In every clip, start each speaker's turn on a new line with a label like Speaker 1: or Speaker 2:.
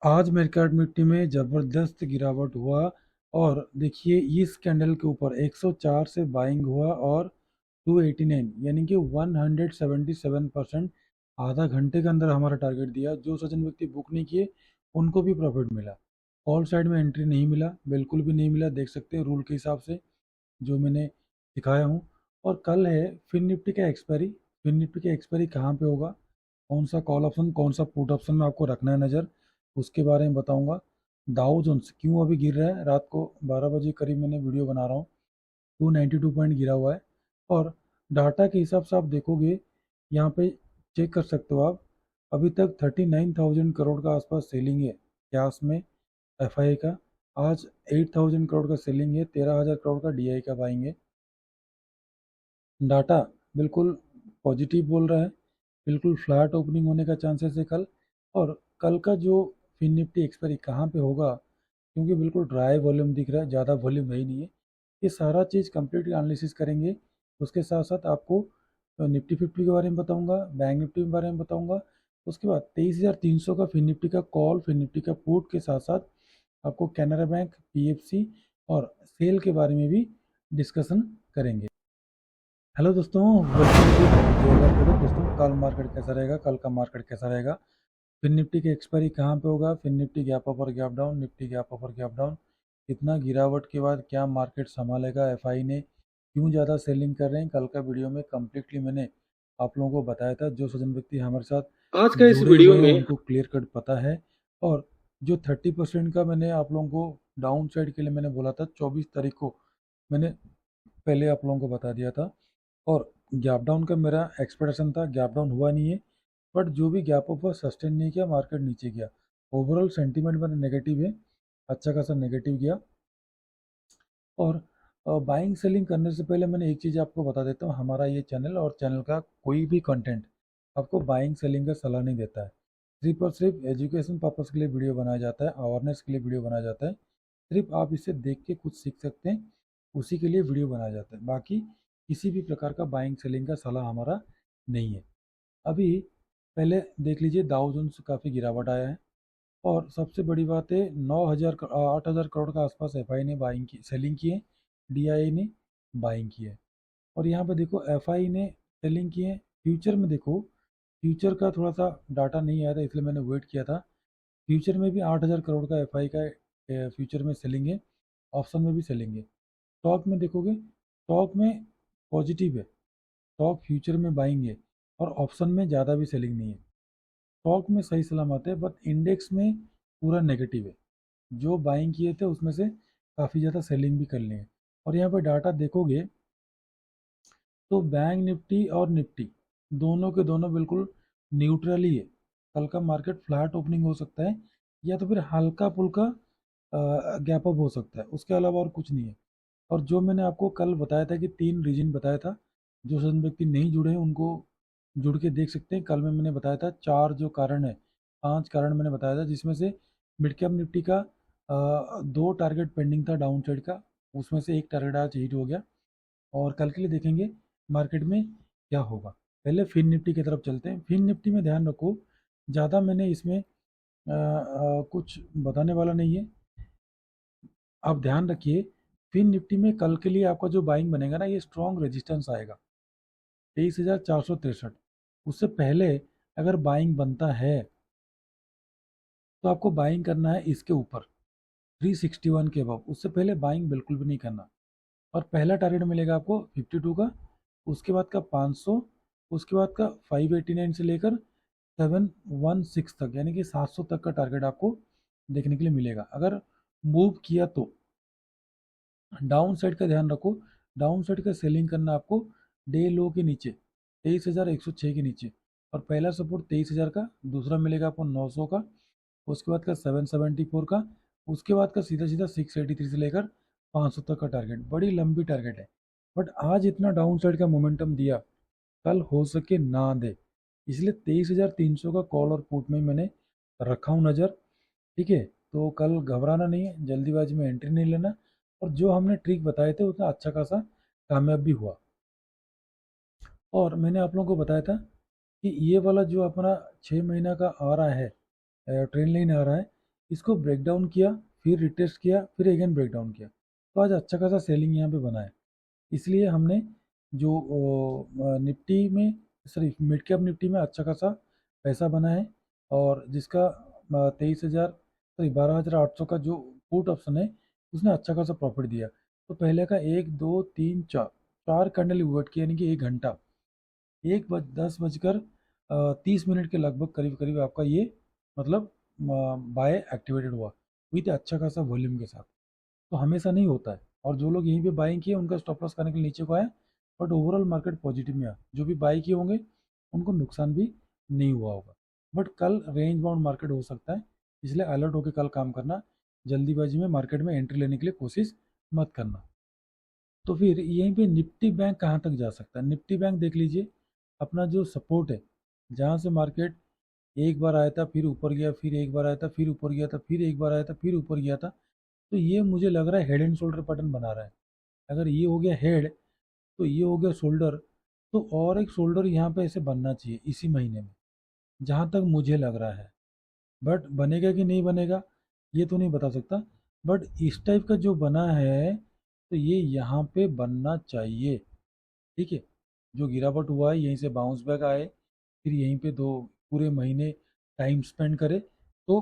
Speaker 1: आज market Nifty में ज़बरदस्त गिरावट हुआ और देखिए इस कैंडल के ऊपर 104 से बाइंग हुआ और 289 यानी कि 177% आधा घंटे के अंदर हमारा टारगेट दिया। जो सज्जन व्यक्ति बुक नहीं किए उनको भी प्रॉफिट मिला। कॉल साइड में एंट्री नहीं मिला, बिल्कुल भी नहीं मिला, देख सकते हैं रूल के हिसाब से जो मैंने दिखाया हूँ। और कल है फिन निफ्टी का एक्सपायरी। फिन निफ्टी का एक्सपायरी कहाँ पे होगा, कौन सा कॉल ऑप्शन कौन सा पुट ऑप्शन में आपको रखना है नज़र, उसके बारे में बताऊंगा। डाउ जोन्स क्यों अभी गिर रहा है, रात को 12 बजे करीब मैंने वीडियो बना रहा हूँ, 292 पॉइंट गिरा हुआ है। और डाटा के हिसाब से आप देखोगे यहाँ पे, चेक कर सकते हो आप, अभी तक 39,000 करोड़ का आसपास सेलिंग है क्यास में एफआईआई का। आज 8,000 करोड़ का सेलिंग है, 13,000 करोड़ का डीआई का बाइंग है। डाटा बिल्कुल पॉजिटिव बोल रहा है, बिल्कुल फ्लैट ओपनिंग होने का चांसेस है कल। और कल का जो फिन निफ्टी एक्सपायरी कहाँ पे होगा, क्योंकि बिल्कुल ड्राई वॉल्यूम दिख रहा है, ज़्यादा वॉल्यूम है ही नहीं है। ये सारा चीज़ कंप्लीट एनालिसिस करेंगे। उसके साथ साथ आपको निफ्टी फिफ्टी के बारे में बताऊंगा, बैंक निफ्टी के बारे में बताऊंगा। उसके बाद 23,300 का फिन निफ्टी का कॉल, फिन निफ्टी का पुट के साथ साथ आपको कैनरा बैंक, पीएफसी और सेल के बारे में भी डिस्कशन करेंगे। हेलो दोस्तों, वेलकम टू जोरदार ट्रेडर। दोस्तों कल मार्केट कैसा रहेगा, कल का मार्केट कैसा रहेगा, फिर निफ्टी की एक्सपायरी कहाँ पे होगा, फिर निफ्टी गैप अप और gap down, Nifty gap up और गैप डाउन, इतना गिरावट के बाद क्या मार्केट संभालेगा, एफआई ने क्यों ज़्यादा सेलिंग कर रहे हैं, कल का वीडियो में कम्प्लीटली मैंने आप लोगों को बताया था। जो सज्जन व्यक्ति हमारे
Speaker 2: आज
Speaker 1: साथ
Speaker 2: का इस
Speaker 1: जुड़े
Speaker 2: वीडियो
Speaker 1: हुए हैं
Speaker 2: में
Speaker 1: उनको क्लियर कट पता है। और जो 30% का मैंने आप लोगों को डाउन साइड के लिए मैंने बोला था 24 तारीख को, मैंने पहले आप लोगों को बता दिया था। और गैप डाउन का मेरा एक्सपेक्टेशन था, गैप डाउन हुआ नहीं है, बट जो भी गैप अप सस्टेन नहीं किया, मार्केट नीचे गया। ओवरऑल सेंटीमेंट मेरा नेगेटिव है, अच्छा खासा नेगेटिव गया। और बाइंग सेलिंग करने से पहले मैंने एक चीज़ आपको बता देता हूँ, हमारा ये चैनल और चैनल का कोई भी कंटेंट आपको बाइंग सेलिंग का सलाह नहीं देता है। सिर्फ और सिर्फ एजुकेशन पर्पज़ के लिए वीडियो बनाया जाता है, अवेयरनेस के लिए वीडियो बनाया जाता है। सिर्फ आप इसे देख के कुछ सीख सकते हैं, उसी के लिए वीडियो बनाया जाता है। बाकी किसी भी प्रकार का बाइंग सेलिंग का सलाह हमारा नहीं है। अभी पहले देख लीजिए, दाउ जोन्स काफ़ी गिरावट आया है। और सबसे बड़ी बात है, 8,000 करोड़ का आसपास एफआई ने बाइंग की, सेलिंग की है, डीआई ने बाइंग की है। और यहाँ पे देखो एफआई ने सेलिंग की है। फ्यूचर में देखो, फ्यूचर का थोड़ा सा डाटा नहीं आया था इसलिए मैंने वेट किया था। फ्यूचर में भी 8,000 करोड़ का एफआई का फ्यूचर में सेलिंग है, ऑप्शन में भी सेलिंग है। स्टॉक में देखोगे, स्टॉक में पॉजिटिव है, स्टॉक फ्यूचर में बाइंग है, और ऑप्शन में ज़्यादा भी सेलिंग नहीं है। स्टॉक में सही सलामत है, बट इंडेक्स में पूरा नेगेटिव है। जो बाइंग किए थे उसमें से काफ़ी ज़्यादा सेलिंग भी कर ली है। और यहाँ पर डाटा देखोगे तो बैंक निफ्टी और निफ्टी दोनों के दोनों बिल्कुल न्यूट्रल ही है। कल का मार्केट फ्लैट ओपनिंग हो सकता है, या तो फिर हल्का फुल्का गैप अप हो सकता है, उसके अलावा और कुछ नहीं है। और जो मैंने आपको कल बताया था कि 3 रीजन बताया था, जो सज्जन व्यक्ति नहीं जुड़े हैं उनको जुड़ के देख सकते हैं। कल में मैंने बताया था 4 जो कारण है, 5 कारण मैंने बताया था, जिसमें से मिड कैप निफ्टी का 2 टारगेट पेंडिंग था डाउन साइड का, उसमें से एक टारगेट आज हिट हो गया। और कल के लिए देखेंगे मार्केट में क्या होगा। पहले फिन निफ्टी की तरफ चलते हैं। फिन निफ्टी में ध्यान रखो, ज़्यादा मैंने इसमें कुछ बताने वाला नहीं है। आप ध्यान रखिए, फिन निफ्टी में कल के लिए आपका जो बाइंग बनेगा ना, ये स्ट्रॉन्ग रेजिस्टेंस आएगा 23,463। उससे पहले अगर बाइंग बनता है तो आपको बाइंग करना है इसके ऊपर 361 के अबव, उससे पहले बाइंग बिल्कुल भी नहीं करना। और पहला टारगेट मिलेगा आपको 52 का, उसके बाद का 500, उसके बाद का 589 से लेकर 716 तक, यानी कि 700 तक का टारगेट आपको देखने के लिए मिलेगा अगर मूव किया तो। डाउन साइड का ध्यान रखो, डाउन साइड का सेलिंग करना आपको डे लो के नीचे 23,106 के नीचे। और पहला सपोर्ट 23,000 का, दूसरा मिलेगा आपको 900 का, उसके बाद का 774 का, उसके बाद का सीधा सीधा 683 से लेकर 500 तक का टारगेट। बड़ी लंबी टारगेट है, बट आज इतना डाउन साइड का मोमेंटम दिया, कल हो सके ना दे, इसलिए 23,300 का कॉल और पुट में मैंने रखा हूँ नज़र। ठीक है, तो कल घबराना नहीं है, जल्दीबाजी में एंट्री नहीं लेना। और जो हमने ट्रिक बताए थे उतना अच्छा खासा कामयाब भी हुआ। और मैंने आप लोगों को बताया था कि ये वाला जो अपना 6 महीना का आ रहा है, ट्रेन लाइन आ रहा है, इसको ब्रेक डाउन किया, फिर रिटेस्ट किया, फिर अगेन ब्रेक डाउन किया। तो आज अच्छा खासा सेलिंग यहाँ पे बना है। इसलिए हमने जो निफ्टी में, सॉरी मिड कैप निफ्टी में अच्छा खासा पैसा बना है। और जिसका 23,000, सॉरी 12,800 का जो पुट ऑप्शन है, उसने अच्छा खासा प्रॉफिट दिया। तो पहले का 1 2 3 4 चार कैंडल वेट किया, यानी कि 1 घंटा, 10 बजकर 30 मिनट के लगभग करीब करीब आपका ये मतलब बाय एक्टिवेटेड हुआ विथ अच्छा खासा वॉल्यूम के साथ। तो हमेशा नहीं होता है। और जो लोग यहीं पे बाइंग किए उनका स्टॉप लॉस करने के लिए नीचे को आया, बट ओवरऑल मार्केट पॉजिटिव में आया। जो भी बाई किए होंगे उनको नुकसान भी नहीं हुआ होगा। बट कल रेंज बाउंड मार्केट हो सकता है, इसलिए अलर्ट होकर कल काम करना। जल्दीबाजी में मार्केट में एंट्री लेने के लिए कोशिश मत करना। तो फिर यहीं पे निफ्टी बैंक कहाँ तक जा सकता है? निफ्टी बैंक देख लीजिए, अपना जो सपोर्ट है, जहाँ से मार्केट एक बार आया था, फिर ऊपर गया, फिर एक बार आया था, फिर ऊपर गया था, फिर एक बार आया था, फिर ऊपर गया था। तो ये मुझे लग रहा है हेड एंड शोल्डर पैटर्न बना रहा है। अगर ये हो गया हेड, तो ये हो गया शोल्डर। तो और एक शोल्डर यहाँ पे ऐसे बनना चाहिए इसी महीने में, जहाँ तक मुझे लग रहा है। बट बनेगा कि नहीं बनेगा ये तो नहीं बता सकता। बट इस टाइप का जो बना है, तो ये यहाँ पे बनना चाहिए। ठीक है, जो गिरावट हुआ है यहीं से बाउंस बैक आए, फिर यहीं पे दो पूरे महीने टाइम स्पेंड करे तो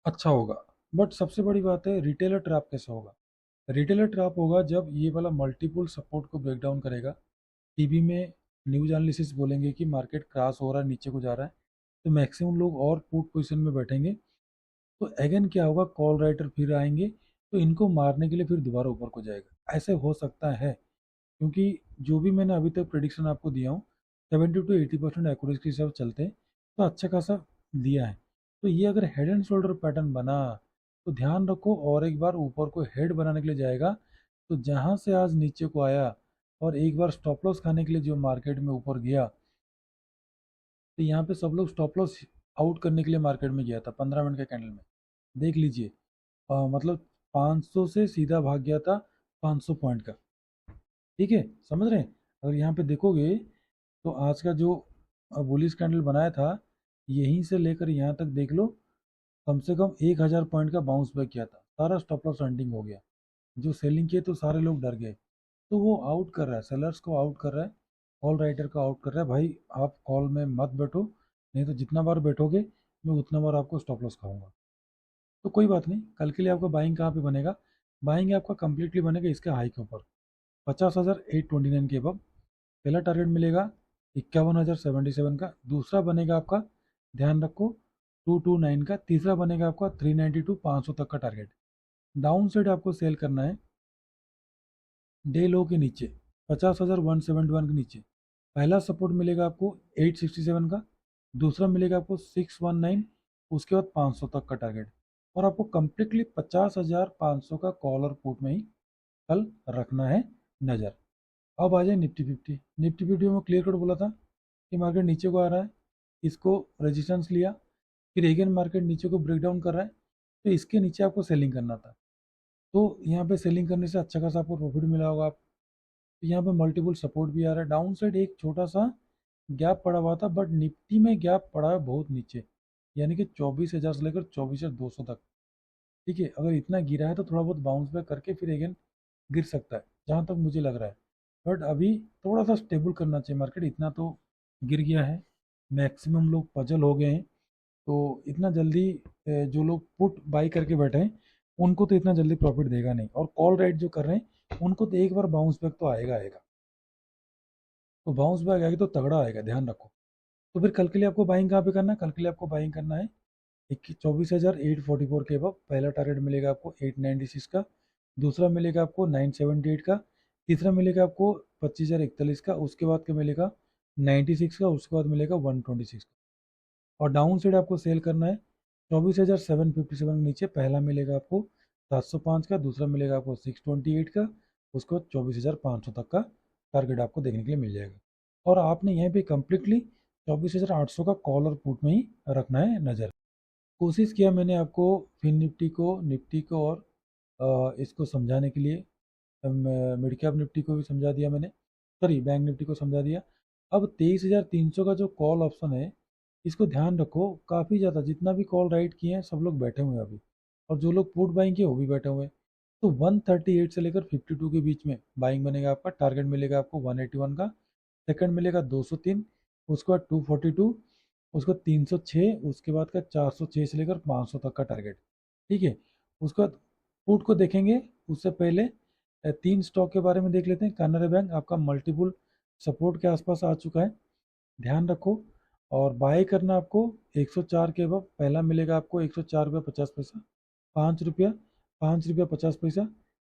Speaker 1: अच्छा होगा। बट सबसे बड़ी बात है, रिटेलर ट्रैप कैसे होगा? रिटेलर ट्रैप होगा जब ये वाला मल्टीपल सपोर्ट को ब्रेक डाउन करेगा। टीवी में न्यूज एनालिसिस बोलेंगे कि मार्केट क्रॉस हो रहा है, नीचे को जा रहा है, तो मैक्सिमम लोग और पुट पोजीशन में बैठेंगे। तो अगेन क्या होगा, कॉल राइटर फिर आएंगे, तो इनको मारने के लिए फिर दोबारा ऊपर को जाएगा। ऐसे हो सकता है, क्योंकि जो भी मैंने अभी तक प्रेडिक्शन आपको दिया हूँ, 70 to 80% एक्यूरेसी के हिसाब से चलते हैं, तो अच्छा खासा दिया है। तो ये अगर हेड एंड शोल्डर पैटर्न बना, तो ध्यान रखो और एक बार ऊपर को हेड बनाने के लिए जाएगा। तो जहाँ से आज नीचे को आया और एक बार स्टॉप लॉस खाने के लिए जो मार्केट में ऊपर गया, तो यहाँ पे सब लोग स्टॉप लॉस आउट करने के लिए मार्केट में गया था 15 मिनट के कैंडल में। देख लीजिए, मतलब 500 से सीधा भाग गया था 500 पॉइंट का। ठीक है, समझ रहे हैं? अगर यहाँ पे देखोगे तो आज का जो बुलिश कैंडल बनाया था, यहीं से लेकर यहाँ तक देख लो, कम से कम 1,000 पॉइंट का बाउंस बैक किया था। सारा स्टॉप लॉस रनिंग हो गया। जो सेलिंग किए तो सारे लोग डर गए। तो वो आउट कर रहा है, सेलर्स को आउट कर रहा है, कॉल राइटर को आउट कर रहा है। भाई आप कॉल में मत बैठो, नहीं तो जितना बार बैठोगे मैं उतना बार आपको स्टॉप लॉस खाऊंगा। तो कोई बात नहीं, कल के लिए आपका बाइंग कहाँ पे बनेगा? बाइंग आपका कंप्लीटली बनेगा इसके हाई के ऊपर, 50,829 के अब। पहला टारगेट मिलेगा 51,077 का, दूसरा बनेगा आपका, ध्यान रखो, 229 का, तीसरा बनेगा आपका 392, 500 तक का टारगेट। डाउन साइड आपको सेल करना है डे लो के नीचे, 50,171 के नीचे। पहला सपोर्ट मिलेगा आपको 867 का, दूसरा मिलेगा आपको 619, उसके बाद 500 तक का टारगेट। और आपको कंप्लीटली 50,500 का कॉल और पुट में ही कल रखना है नज़र। अब आ जाए निफ्टी फिफ्टी। निफ्टी फिफ्टी में क्लियर कट बोला था कि मार्केट नीचे को आ रहा है, इसको रेजिस्टेंस लिया, फिर अगेन मार्केट नीचे को ब्रेक डाउन कर रहा है, तो इसके नीचे आपको सेलिंग करना था। तो यहाँ पे सेलिंग करने से अच्छा खासा आपको प्रॉफिट मिला होगा। आप तो यहाँ पे मल्टीपल सपोर्ट भी आ रहा है। डाउन साइड एक छोटा सा गैप पड़ा हुआ था, बट निफ्टी में गैप पड़ा है बहुत नीचे, यानी कि 24,000 से लेकर 24,200 तक। ठीक है, अगर इतना गिरा है तो थोड़ा बहुत बाउंस बैक करके फिर अगेन गिर सकता है, जहाँ तक मुझे लग रहा है। बट अभी थोड़ा सा स्टेबल करना चाहिए मार्केट, इतना तो गिर गया है, मैक्सिमम लोग पजल हो गए हैं। तो इतना जल्दी जो लोग पुट बाई करके बैठे हैं उनको तो इतना जल्दी प्रॉफिट देगा नहीं, और कॉल राइट जो कर रहे हैं उनको तो एक बार बाउंस बैक तो आएगा आएगा। तो बाउंस बैक आएगा तो तगड़ा आएगा, ध्यान रखो। तो फिर कल के लिए आपको बाइंग कहाँ पे करना है? कल के लिए आपको बाइंग करना है 24,844 के अब। पहला टारगेट मिलेगा आपको 896 का, दूसरा मिलेगा आपको 978 का, तीसरा मिलेगा आपको 25,041 का, उसके बाद का मिलेगा 96 का, उसके बाद मिलेगा 126 का। और डाउन साइड आपको सेल करना है 24,757 के नीचे। पहला मिलेगा आपको 705 का, दूसरा मिलेगा आपको 628 का, उसके बाद 24,500 तक का टारगेट आपको देखने के लिए मिल जाएगा। और आपने यहाँ पे कम्प्लीटली 24,800 का कॉल और पुट में ही रखना है नज़र। कोशिश किया मैंने आपको फिन निफ्टी को और इसको समझाने के लिए। मिड कैप निफ्टी को भी समझा दिया मैंने, सॉरी बैंक निफ्टी को समझा दिया। अब 23,300 का जो कॉल ऑप्शन है, इसको ध्यान रखो, काफ़ी ज़्यादा जितना भी कॉल राइट किए हैं सब लोग बैठे हुए हैं अभी, और जो लोग पुट बाइंग किए वो भी बैठे हुए हैं। तो 138 से लेकर 52 के बीच में बाइंग बनेगा आपका, टारगेट मिलेगा आपको 181 का, सेकंड मिलेगा 203, उसके बाद 242, उसके बाद 306, उसके बाद का 406 से लेकर 500 तक का टारगेट। ठीक है, उसके बाद पुट को देखेंगे उससे पहले तीन स्टॉक के बारे में देख लेते हैं। कैनरा बैंक आपका मल्टीपल सपोर्ट के आसपास आ चुका है, ध्यान रखो। और बाय करना आपको 104 के अब पहला मिलेगा आपको 104 रुपया 50 पैसा, 5 रुपया, 5 रुपया 50 पैसा,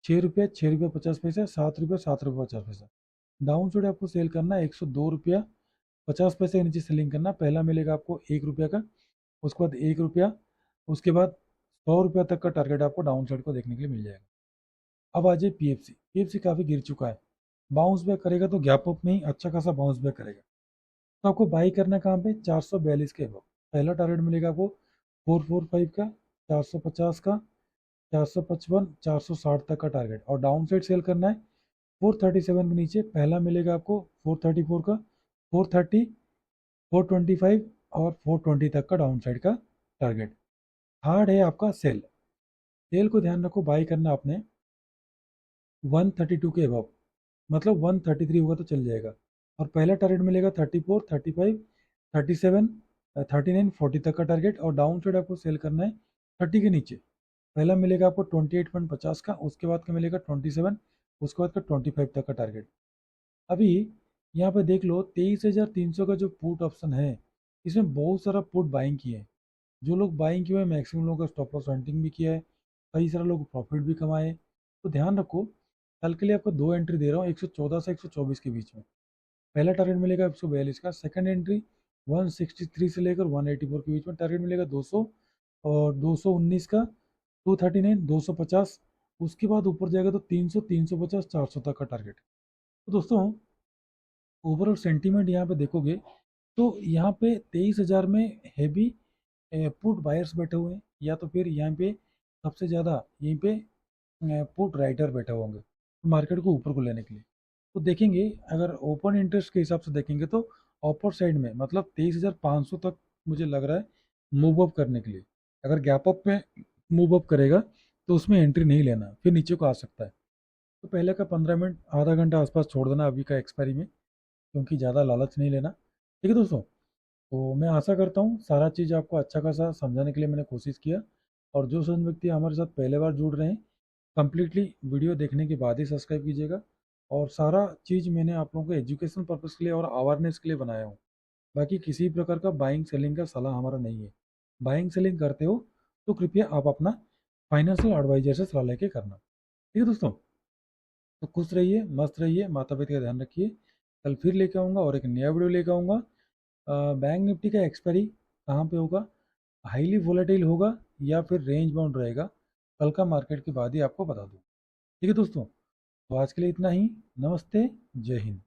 Speaker 1: 6 रुपया, 6 रुपया 50 पैसा, 7 रुपया, 7 रुपया 50 पैसा। डाउन साइड आपको सेल करना है 102 रुपया 50 पैसे के नीचे सेलिंग करना, पहला मिलेगा आपको 1 रुपया का, उसके बाद 1 रुपया, उसके बाद 100 रुपया तक का टारगेट आपको डाउन साइड को देखने के लिए मिल जाएगा। अब आ जाए पीएफसी। पीएफसी काफ़ी गिर चुका है, बाउंस बैक करेगा तो गैप अप में ही अच्छा खासा बाउंस बैक करेगा। तो आपको बाई करना है कहाँ पे, 442 के अबव। पहला टारगेट मिलेगा आपको 445 का, 450 का, 455, 460 तक का टारगेट, और डाउन साइड सेल करना है 437 के नीचे, पहला मिलेगा आपको 434 का, 430, 425 और 420 तक का डाउन साइड का टारगेट। थर्ड है आपका सेल। सेल को ध्यान रखो, बाई करना आपने 132 के अबव, मतलब 133 होगा तो चल जाएगा, और पहला टारगेट मिलेगा 34, 35, 37, 39, 40 तक का टारगेट, और डाउन साइड आपको सेल करना है 30 के नीचे। पहला मिलेगा आपको 28.50 का, उसके बाद का मिलेगा 27, उसके बाद का 25 तक का टारगेट। अभी यहाँ पे देख लो 23,300 का जो पुट ऑप्शन है, इसमें बहुत सारा पुट बाइंग किए हैं। जो लोग बाइंग किए हुए हैं मैक्सिमम लोगों का स्टॉप लॉस हंटिंग भी किया है, कई सारे लोग प्रॉफिट भी कमाए। तो ध्यान रखो, कल के लिए आपको दो एंट्री दे रहा हूँ 114 से 124 के बीच में। पहला टारगेट मिलेगा 142 का, सेकंड एंट्री 163 से लेकर 184 के बीच में टारगेट मिलेगा 200, और 219 का 239, 250, उसके बाद ऊपर जाएगा तो 300, 350, 400 तक का टारगेट। तो दोस्तों ओवरऑल सेंटीमेंट यहाँ पे देखोगे तो यहाँ पे 23,000 में हैवी पुट बायर्स बैठे हुए हैं, या तो फिर यहाँ पे सबसे ज़्यादा यहीं पे पुट राइटर बैठे होंगे मार्केट को ऊपर को लेने के लिए। तो देखेंगे अगर ओपन इंटरेस्ट के हिसाब से देखेंगे तो अपर साइड में मतलब 23,500 तक मुझे लग रहा है मूव अप करने के लिए। अगर गैप अप में मूव अप करेगा तो उसमें एंट्री नहीं लेना, फिर नीचे को आ सकता है। तो पहले का 15 मिनट आधा घंटा आसपास छोड़ देना अभी का एक्सपायरी में, क्योंकि ज़्यादा लालच नहीं लेना। ठीक है दोस्तों, तो मैं आशा करता हूँ सारा चीज़ आपको अच्छा खासा समझाने के लिए मैंने कोशिश किया। और जो सभी व्यक्ति हमारे साथ पहले बार जुड़ रहे हैं, कम्प्लीटली वीडियो देखने के बाद ही सब्सक्राइब कीजिएगा। और सारा चीज़ मैंने आप लोगों को एजुकेशन पर्पज़ के लिए और अवेयरनेस के लिए बनाया हूँ, बाकी किसी प्रकार का बाइंग सेलिंग का सलाह हमारा नहीं है। बाइंग सेलिंग करते हो तो कृपया आप अपना फाइनेंशियल एडवाइजर से सलाह लेके करना। ठीक है दोस्तों, तो खुश रहिए, मस्त रहिए, माता पिता का ध्यान रखिए। कल फिर लेके आऊँगा और एक नया वीडियो लेके आऊँगा। बैंक निफ्टी का एक्सपायरी कहाँ पे होगा, हाईली वोलेटाइल होगा या फिर रेंज बाउंड रहेगा, कल का मार्केट के बाद ही आपको बता दूँ। ठीक है दोस्तों, तो आज के लिए इतना ही। नमस्ते, जय हिंद।